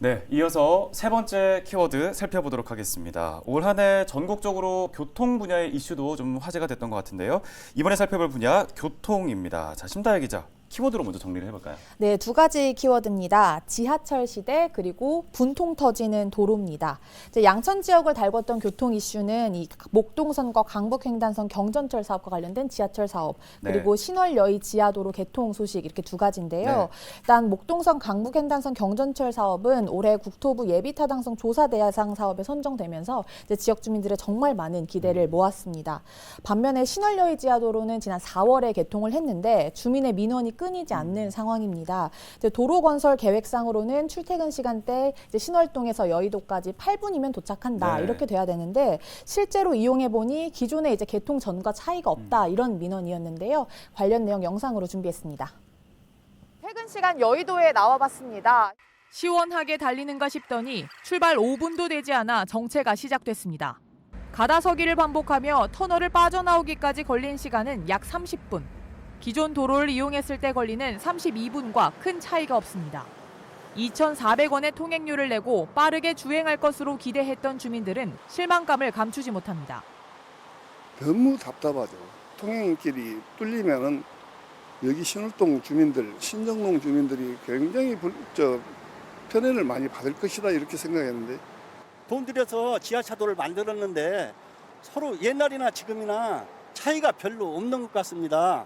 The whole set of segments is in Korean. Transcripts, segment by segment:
네, 이어서 세 번째 키워드 살펴보도록 하겠습니다. 올 한 해 전국적으로 교통 분야의 이슈도 좀 화제가 됐던 것 같은데요. 이번에 살펴볼 분야 교통입니다. 자, 심다혜 기자, 키워드로 먼저 정리를 해볼까요? 네, 두 가지 키워드입니다. 지하철 시대 그리고 분통 터지는 도로입니다. 이제 양천 지역을 달궜던 교통 이슈는 이 목동선과 강북횡단선 경전철 사업과 관련된 지하철 사업 그리고 신월여의 지하도로 개통 소식 이렇게 두 가지인데요. 일단 목동선 강북횡단선 경전철 사업은 올해 국토부 예비타당성 조사 대상 사업에 선정되면서 이제 지역 주민들의 정말 많은 기대를 모았습니다. 반면에 신월여의 지하도로는 지난 4월에 개통을 했는데 주민의 민원이 끊이지 않는 상황입니다. 이제 도로 건설 계획상으로는 출퇴근 시간대 이제 신월동에서 여의도까지 8분이면 도착한다 이렇게 돼야 되는데 실제로 이용해 보니 기존에 이제 개통 전과 차이가 없다 이런 민원이었는데요. 관련 내용 영상으로 준비했습니다. 퇴근 시간 여의도에 나와봤습니다. 시원하게 달리는가 싶더니 출발 5분도 되지 않아 정체가 시작됐습니다. 가다서기를 반복하며 터널을 빠져나오기까지 걸린 시간은 약 30분. 기존 도로를 이용했을 때 걸리는 32분과 큰 차이가 없습니다. 2,400원의 통행료를 내고 빠르게 주행할 것으로 기대했던 주민들은 실망감을 감추지 못합니다. 너무 답답하죠. 통행길이 뚫리면은 여기 신월동 주민들, 신정동 주민들이 굉장히 편애를 많이 받을 것이다 이렇게 생각했는데 돈 들여서 지하차도를 만들었는데 서로 옛날이나 지금이나 차이가 별로 없는 것 같습니다.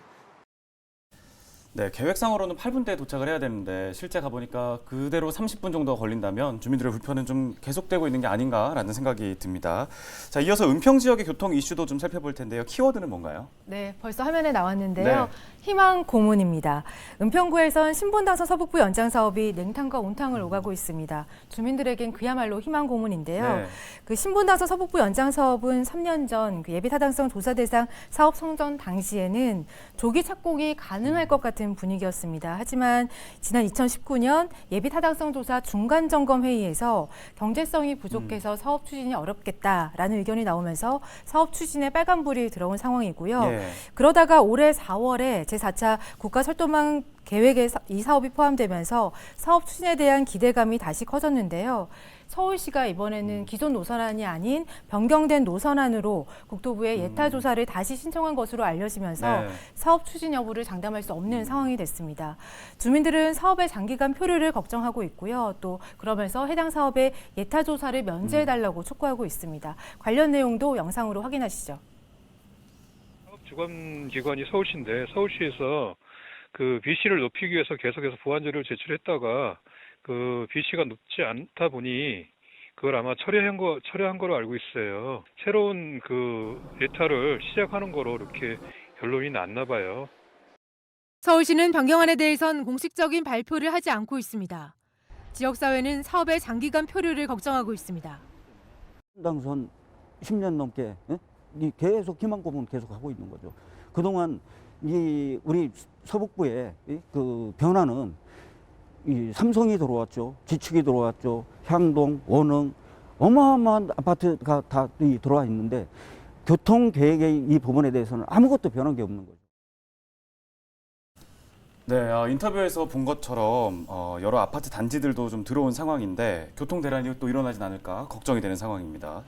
네, 계획상으로는 8분대에 도착을 해야 되는데 실제 가보니까 그대로 30분 정도 걸린다면 주민들의 불편은 좀 계속되고 있는 게 아닌가라는 생각이 듭니다. 자, 이어서 은평 지역의 교통 이슈도 좀 살펴볼 텐데요. 키워드는 뭔가요? 네, 벌써 화면에 나왔는데요. 희망 고문입니다. 은평구에선 신분당선 서북부 연장 사업이 냉탕과 온탕을 오가고 있습니다. 주민들에겐 그야말로 희망 고문인데요. 그 신분당선 서북부 연장 사업은 3년 전 그 예비타당성 조사 대상 사업 선정 당시에는 조기 착공이 가능할 것 같은 분위기였습니다. 하지만 지난 2019년 예비타당성 조사 중간 점검 회의에서 경제성이 부족해서 사업 추진이 어렵겠다라는 의견이 나오면서 사업 추진에 빨간불이 들어온 상황이고요. 그러다가 올해 4월에 제4차 국가철도망 계획에 이 사업이 포함되면서 사업 추진에 대한 기대감이 다시 커졌는데요. 서울시가 이번에는 기존 노선안이 아닌 변경된 노선안으로 국토부에 예타 조사를 다시 신청한 것으로 알려지면서 사업 추진 여부를 장담할 수 없는 상황이 됐습니다. 주민들은 사업의 장기간 표류를 걱정하고 있고요. 또 그러면서 해당 사업의 예타 조사를 면제해달라고 촉구하고 있습니다. 관련 내용도 영상으로 확인하시죠. 사업 주관기관이 서울시인데 서울시에서 그 BC를 높이기 위해서 계속해서 보완자료를 제출했다가 그 BC가 높지 않다 보니 그걸 아마 철회한 거로 알고 있어요. 새로운 그 예타를 시작하는 거로 이렇게 결론이 났나 봐요. 서울시는 변경안에 대해선 공식적인 발표를 하지 않고 있습니다. 지역사회는 사업의 장기간 표류를 걱정하고 있습니다. 당선 10년 넘게 계속 희망 고문 계속 하고 있는 거죠. 그동안 우리 서북부의 그 변화는 삼성이 들어왔죠. 지축이 들어왔죠. 향동, 원흥, 어마어마한 아파트가 다 들어와 있는데 교통 계획의 이 부분에 대해서는 아무것도 변한 게 없는 거죠. 네, 인터뷰에서 본 것처럼 여러 아파트 단지들도 좀 들어온 상황인데 교통 대란이 또 일어나진 않을까 걱정이 되는 상황입니다.